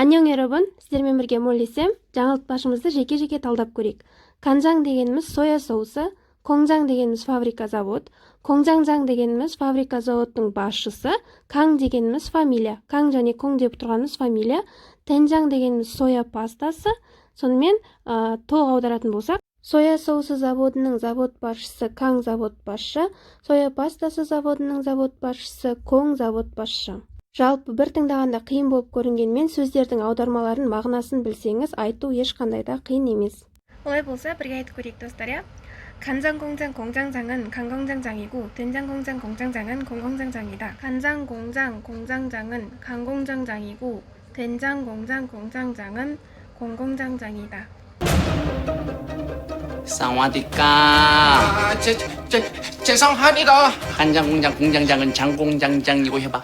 Аньон 여러분, сіздермен бірге моллисем, жаңылтпашымызды жеке-жеке талдап көрейік. Канжаң дегеніміз соя соусы, коңжаң дегеніміз фабрика завод, коңжаңжаң дегеніміз фабрика заводтың басшысы, каң дегеніміз фамилия, каң және коң деп тұрғанымыз фамилия, тенжаң дегеніміз соя пастасы, сонымен толық аударатын болсақ, соя соусы заводының завод басшысы каң завод басшы, соя пастасы заводының завод басшысы коң завод басшы. Жалпы бір тыңдағанда қиын болып көрінгенмен сөздердің аудармаларын мағынасын білсеңіз, айту ешқандай да қиын емес. Олай болса, бірге айтып көрейік достар, я? 간장 공장 공장장은 강공장장이고 된장 공장 공장장은 공공장장이다. 간장 공장 공장장은 강공장장이고 된장 공장 공장장은 공공장장이다. 사와디까. 죄송합니다. 간장 공장 공장장은 장공장장이고 해봐.